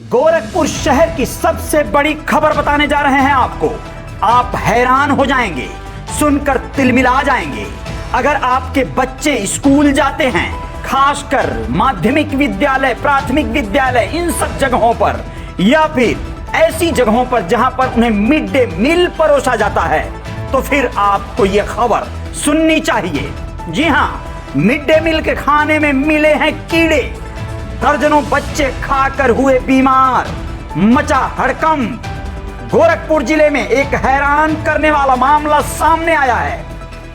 गोरखपुर शहर की सबसे बड़ी खबर बताने जा रहे हैं आपको। आप हैरान हो जाएंगे, सुनकर तिलमिला जाएंगे। अगर आपके बच्चे स्कूल जाते हैं, खासकर माध्यमिक विद्यालय, प्राथमिक विद्यालय, इन सब जगहों पर, या फिर ऐसी जगहों पर जहां पर उन्हें मिड डे मील परोसा जाता है, तो फिर आपको यह खबर सुननी चाहिए। जी हां, मिड डे मील के खाने में मिले हैं कीड़े। दर्जनों बच्चे खाकर हुए बीमार, मचा हड़कंप। गोरखपुर जिले में एक हैरान करने वाला मामला सामने आया है।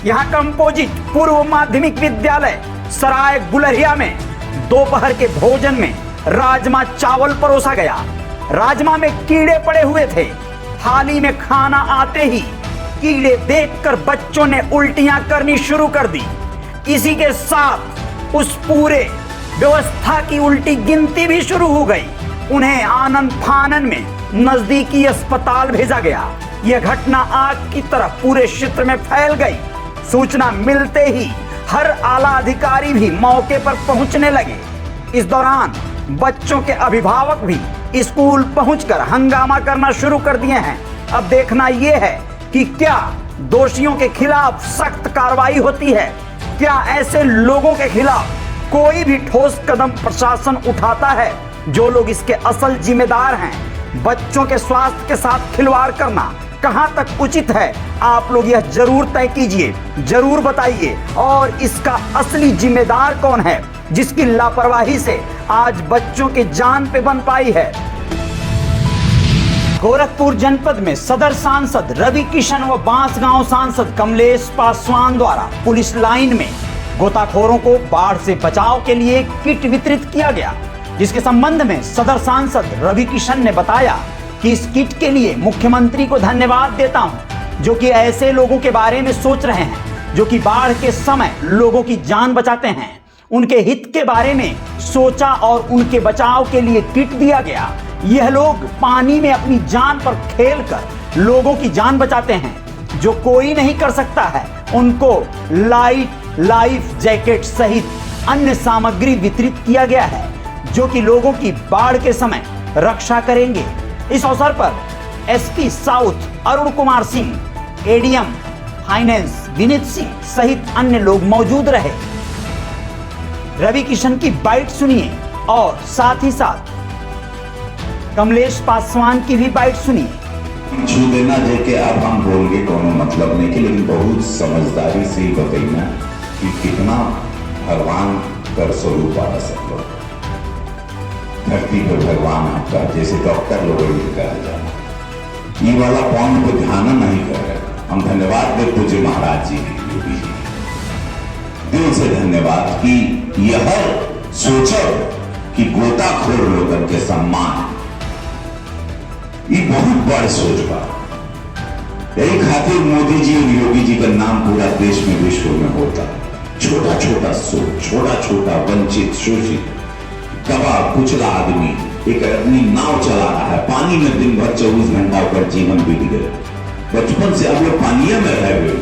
यहां कंपोजिट पूर्व माध्यमिक विद्यालय सराय गुलरिया में दोपहर के भोजन में राजमा चावल परोसा गया। राजमा में कीड़े पड़े हुए थे। थाली में खाना आते ही कीड़े देखकर बच्चों ने उल्टियां करनी शुरू कर दी। इसी के साथ उस पूरे व्यवस्था की उल्टी गिनती भी शुरू हो गई। उन्हें आनन फानन में नजदीकी अस्पताल भेजा गया। यह घटना आग की तरह पूरे क्षेत्र में फैल गई। सूचना मिलते ही हर आला अधिकारी भी मौके पर पहुंचने लगे। इस दौरान बच्चों के अभिभावक भी स्कूल पहुंचकर हंगामा करना शुरू कर दिए हैं। अब देखना यह है कि क्या दोषियों के खिलाफ सख्त कार्रवाई होती है, क्या ऐसे लोगों के खिलाफ कोई भी ठोस कदम प्रशासन उठाता है। जो लोग इसके असल जिम्मेदार हैं, बच्चों के स्वास्थ्य के साथ खिलवाड़ करना कहां तक उचित है, आप लोग यह जरूर तय कीजिए, जरूर बताइए। और इसका असली जिम्मेदार कौन है, जिसकी लापरवाही से आज बच्चों की जान पे बन पाई है। गोरखपुर जनपद में सदर सांसद रवि किशन व बांसगांव सांसद कमलेश पासवान द्वारा पुलिस लाइन में गोताखोरों को बाढ़ से बचाव के लिए किट वितरित किया गया, जिसके संबंध में सदर सांसद रवि किशन ने बताया कि इस किट के लिए मुख्यमंत्री को धन्यवाद देता हूं, जो कि ऐसे लोगों के बारे में सोच रहे हैं जो कि बाढ़ के समय लोगों की जान बचाते हैं। उनके हित के बारे में सोचा और उनके बचाव के लिए किट दिया गया। यह लोग पानी में अपनी जान पर खेलकर लोगों की जान बचाते हैं। जो कोई नहीं कर सकता है, उनको लाइफ जैकेट सहित अन्य सामग्री वितरित किया गया है, जो कि लोगों की बाढ़ के समय रक्षा करेंगे। इस अवसर पर SP south Arun Kumar Singh, ADM finance Vineet Singh सहित अन्य लोग मौजूद रहे। रवि किशन की बाइट सुनिए और साथ ही साथ कमलेश पासवान की भी बाइट सुनिए। छू देना जे के अब हम बोल के कोनो मतलब नहीं कि, लेकिन बहुत समझदारी से ही बताइना कि कितना भगवान कर स्वरूप आ सकते। धरती पर भगवान आपका, जैसे डॉक्टर लोगों ने कहा जाए, ये वाला पॉइंट को ध्यान नहीं कर रहे। हम धन्यवाद दे पूज्य महाराज जी, योगी जी, दिल से धन्यवाद कि यह सोचो कि गोताखोर लोगों के सम्मान, ये बहुत बड़ सोच बा। यही खातिर मोदी जी और योगी जी का नाम पूरा देश में, विश्व में होता। छोटा छोटा सोच, छोटा छोटा वंचित, शोषित, दबा कुचला आदमी, एक आदमी नाव चला रहा है पानी में, दिन भर 24 घंटा पर जीवन बीत गए। बचपन से अब लोग पानी में रह गए।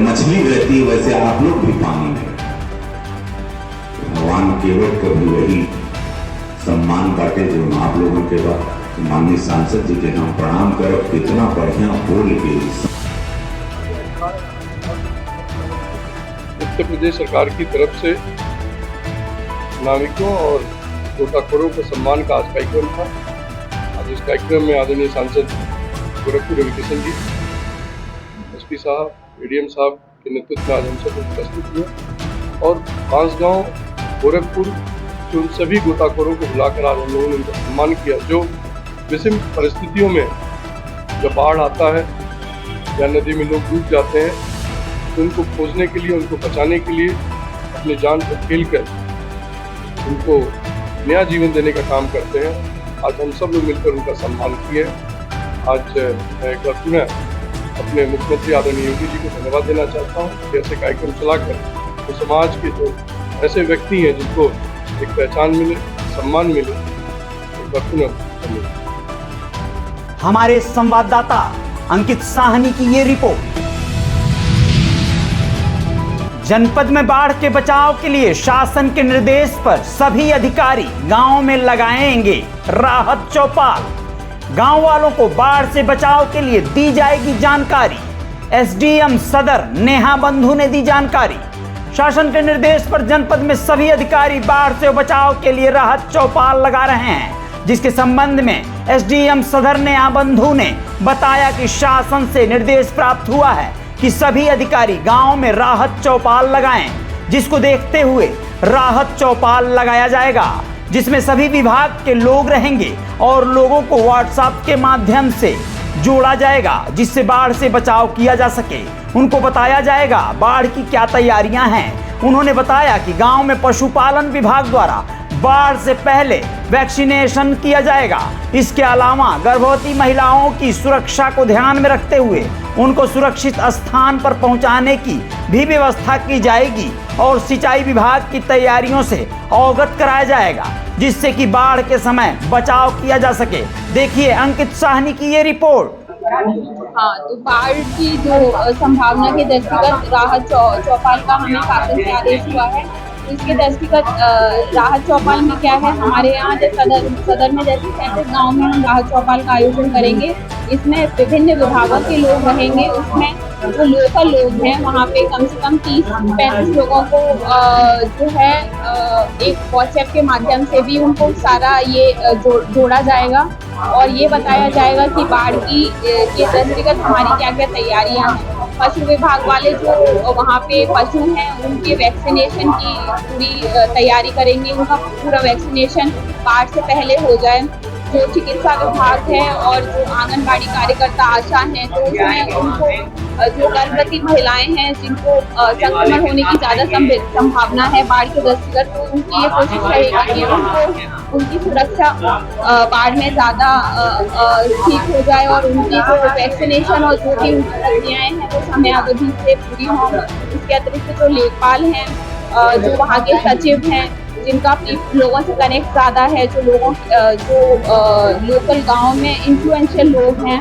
मछली रहती है वैसे आप लोग भी पानी में। भगवान केवल कभी वही सम्मान बांटे जो आप लोगों के बाद माननीय सांसद जी के हम प्रणाम करो। कितना बढ़िया बोल के उत्तर प्रदेश सरकार की तरफ से नाविकों और गोताखोरों के सम्मान का आज कार्यक्रम था। आज इस कार्यक्रम में आदरणीय सांसद गोरखपुर रवि किशन जी, एसपी साहब, एडीएम साहब के नेतृत्व में आज हम सब उपस्थित हुए और बांसगांव गोरखपुर के उन सभी गोताखोरों को बुलाकर आज हम लोगों ने उनका सम्मान किया, जो विषम परिस्थितियों में जब बाढ़ आता है या नदी में लोग डूब जाते हैं, तो उनको खोजने के लिए, उनको बचाने के लिए अपनी जान को खेल कर उनको नया जीवन देने का काम करते हैं। आज हम सब लोग मिलकर उनका सम्मान किए। आज मैं एक बार पुनः अपने मुख्यमंत्री आदरणीय योगी जी को धन्यवाद देना चाहता हूँ कि ऐसे कार्यक्रम चलाकर तो समाज के जो ऐसे व्यक्ति हैं जिनको एक पहचान मिले, सम्मान मिले, एक बार पुनः धन्यवाद। हमारे संवाददाता अंकित साहनी की ये रिपोर्ट। जनपद में बाढ़ के बचाव के लिए शासन के निर्देश पर सभी अधिकारी गांव में लगाएंगे राहत चौपाल। गांव वालों को बाढ़ से बचाव के लिए दी जाएगी जानकारी। एसडीएम सदर नेहा बंधु ने दी जानकारी। शासन के निर्देश पर जनपद में सभी अधिकारी बाढ़ से बचाव के लिए राहत चौपाल लगा रहे हैं, जिसके संबंध में एसडीएम सदर नेहा बंधु ने बताया कि शासन से निर्देश प्राप्त हुआ है कि सभी अधिकारी गांव में राहत चौपाल लगाएं, जिसको देखते हुए राहत चौपाल लगाया जाएगा, जिसमें सभी विभाग के लोग रहेंगे और लोगों को व्हाट्सएप के माध्यम से जोड़ा जाएगा, जिससे बाढ़ से बचाव किया जा सके। उनको बताया जाएगा बाढ़ की क्या तैयारियां हैं। उन्होंने बताया कि गांव में पशुपालन विभाग द्वारा बाढ़ से पहले वैक्सीनेशन किया जाएगा। इसके अलावा गर्भवती महिलाओं की सुरक्षा को ध्यान में रखते हुए उनको सुरक्षित स्थान पर पहुंचाने की भी व्यवस्था की जाएगी और सिंचाई विभाग की तैयारियों से अवगत कराया जाएगा, जिससे कि बाढ़ के समय बचाव किया जा सके। देखिए अंकित साहनी की ये रिपोर्ट। हाँ, तो बाढ़ की जो संभावना के दृष्टिगत राहत चौपाल का हमें शासन से आदेश हुआ है। इसके दृष्टिगत राहत चौपाल में क्या है, हमारे यहाँ सदर में जैसे 37 गाँव में हम राहत चौपाल का आयोजन करेंगे। इसमें विभिन्न विभागों के लोग रहेंगे। उसमें जो लोकल लोग हैं वहाँ पे कम से कम 30-35 लोगों को जो है एक व्हाट्सएप के माध्यम से भी उनको सारा ये जोड़ा जाएगा और ये बताया जाएगा कि बाढ़ की के दृष्टिगत हमारी क्या क्या तैयारियां हैं। पशु विभाग वाले जो वहाँ पे पशु हैं उनके वैक्सीनेशन की पूरी तैयारी करेंगे। उनका पूरा वैक्सीनेशन बाढ़ से पहले हो जाए। जो चिकित्सा विभाग है और जो आंगनबाड़ी कार्यकर्ता आशा हैं, तो उसमें उनको जो गर्भवती महिलाएं हैं जिनको संक्रमण होने की ज़्यादा संभावना है बाढ़ के दृष्टिगत, तो उनकी ये कोशिश रहेगी कि उनको उनकी सुरक्षा बाढ़ में ज़्यादा ठीक हो जाए और उनकी जो वैक्सीनेशन और जो भी उनकी प्रक्रियाएँ हैं वो समयावधि से पूरी हों। इसके अतिरिक्त जो लेखपाल हैं, जो वहाँ के सचिव हैं, जिनका लोगों से कनेक्ट ज़्यादा है, जो लोकल गांव में इन्फ्लुएंशियल लोग हैं,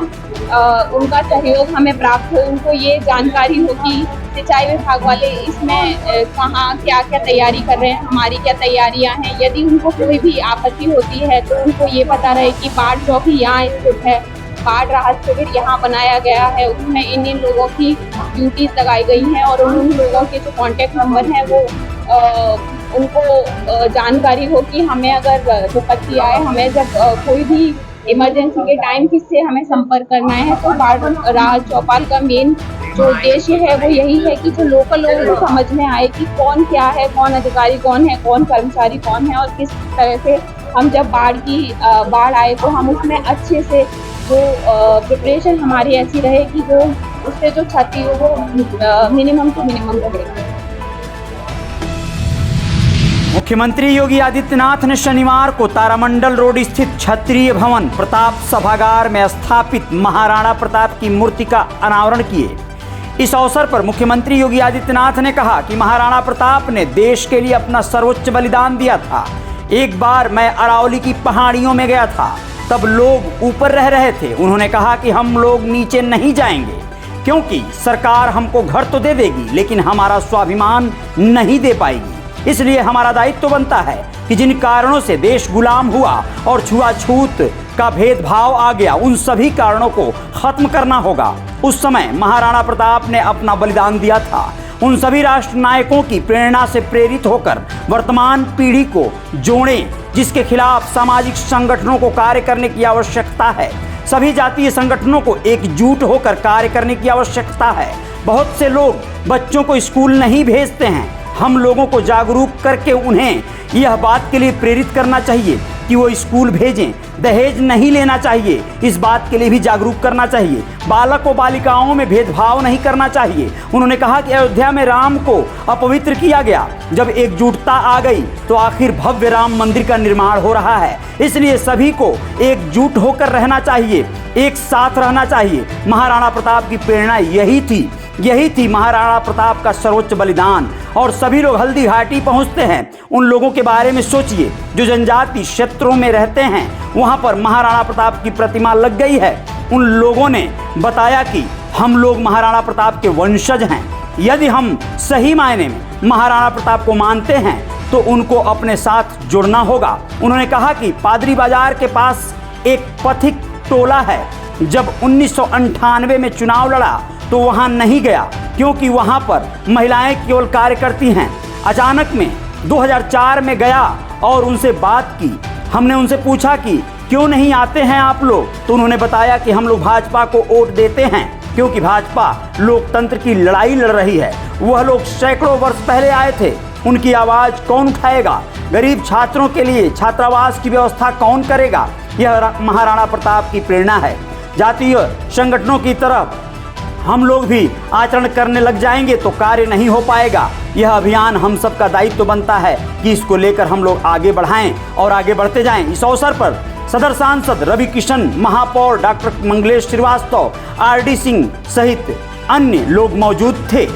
उनका सहयोग हमें प्राप्त हो। उनको ये जानकारी हो कि सिंचाई विभाग वाले इसमें कहाँ क्या क्या तैयारी कर रहे हैं, हमारी क्या तैयारियां हैं। यदि उनको कोई भी आपत्ति होती है तो उनको ये पता रहे कि बाढ़ चौकी यहाँ स्थित है, बाढ़ राहत शिविर यहाँ बनाया गया है, उसमें इन लोगों की ड्यूटीज लगाई गई हैं और उन लोगों के जो कॉन्टैक्ट नंबर हैं वो उनको जानकारी हो कि हमें अगर विपत्ति आए, हमें जब कोई भी इमरजेंसी के टाइम किससे हमें संपर्क करना है। तो बाढ़ राहत चौपाल का मेन जो उद्देश्य है वो यही है कि जो लोकल लोगों को समझ में आए कि कौन क्या है, कौन अधिकारी कौन है, कौन कर्मचारी कौन है और किस तरह से हम जब बाढ़ आए तो हम उसमें अच्छे से जो प्रिपरेशन हमारी ऐसी रहे कि जो उससे जो क्षति हो वो मिनिमम टू मिनिमम रहे। मुख्यमंत्री योगी आदित्यनाथ ने शनिवार को तारामंडल रोड स्थित क्षत्रिय भवन प्रताप सभागार में स्थापित महाराणा प्रताप की मूर्ति का अनावरण किए। इस अवसर पर मुख्यमंत्री योगी आदित्यनाथ ने कहा कि महाराणा प्रताप ने देश के लिए अपना सर्वोच्च बलिदान दिया था। एक बार मैं अरावली की पहाड़ियों में गया था, तब लोग ऊपर रह रहे थे। उन्होंने कहा कि हम लोग नीचे नहीं जाएंगे क्योंकि सरकार हमको घर तो दे देगी लेकिन हमारा स्वाभिमान नहीं दे पाएगी। इसलिए हमारा दायित्व बनता है कि जिन कारणों से देश गुलाम हुआ और छुआछूत का भेदभाव आ गया, उन सभी कारणों को खत्म करना होगा। उस समय महाराणा प्रताप ने अपना बलिदान दिया था। उन सभी राष्ट्र नायकों की प्रेरणा से प्रेरित होकर वर्तमान पीढ़ी को जोड़ें, जिसके खिलाफ सामाजिक संगठनों को कार्य करने की आवश्यकता है। सभी जातीय संगठनों को एकजुट होकर कार्य करने की आवश्यकता है। बहुत से लोग बच्चों को स्कूल नहीं भेजते हैं। हम लोगों को जागरूक करके उन्हें यह बात के लिए प्रेरित करना चाहिए कि वो स्कूल भेजें। दहेज नहीं लेना चाहिए, इस बात के लिए भी जागरूक करना चाहिए। बालक और बालिकाओं में भेदभाव नहीं करना चाहिए। उन्होंने कहा कि अयोध्या में राम को अपवित्र किया गया। जब एकजुटता आ गई तो आखिर भव्य राम मंदिर का निर्माण हो रहा है। इसलिए सभी को एकजुट होकर रहना चाहिए, एक साथ रहना चाहिए। महाराणा प्रताप की प्रेरणा यही थी महाराणा प्रताप का सर्वोच्च बलिदान। और सभी लोग हल्दी घाटी पहुंचते हैं, उन लोगों के बारे में सोचिए जो जनजाति क्षेत्रों में रहते हैं। वहां पर महाराणा प्रताप की प्रतिमा लग गई है। उन लोगों ने बताया कि हम लोग महाराणा प्रताप के वंशज हैं। यदि हम सही मायने में महाराणा प्रताप को मानते हैं तो उनको अपने साथ जुड़ना होगा। उन्होंने कहा कि पादरी बाजार के पास एक पथिक टोला है। जब 1998 में चुनाव लड़ा तो वहां नहीं गया क्योंकि वहां पर महिलाएं केवल कार्य करती हैं। अचानक में 2004 में गया और उनसे बात की। हमने उनसे पूछा कि क्यों नहीं आते हैं आप लोग, तो उन्होंने बताया कि हम लोग भाजपा को वोट देते हैं क्योंकि भाजपा लोकतंत्र की लड़ाई लड़ रही है। वह लोग सैकड़ों वर्ष पहले आए थे, उनकी आवाज़ कौन उठाएगा? गरीब छात्रों के लिए छात्रावास की व्यवस्था कौन करेगा? यह महाराणा प्रताप की प्रेरणा है। जातीय संगठनों की तरफ हम लोग भी आचरण करने लग जाएंगे तो कार्य नहीं हो पाएगा। यह अभियान हम सबका दायित्व बनता है कि इसको लेकर हम लोग आगे बढ़ाएं और आगे बढ़ते जाएं। इस अवसर पर सदर सांसद रवि किशन, महापौर डॉक्टर मंगलेश श्रीवास्तव, आरडी सिंह सहित अन्य लोग मौजूद थे।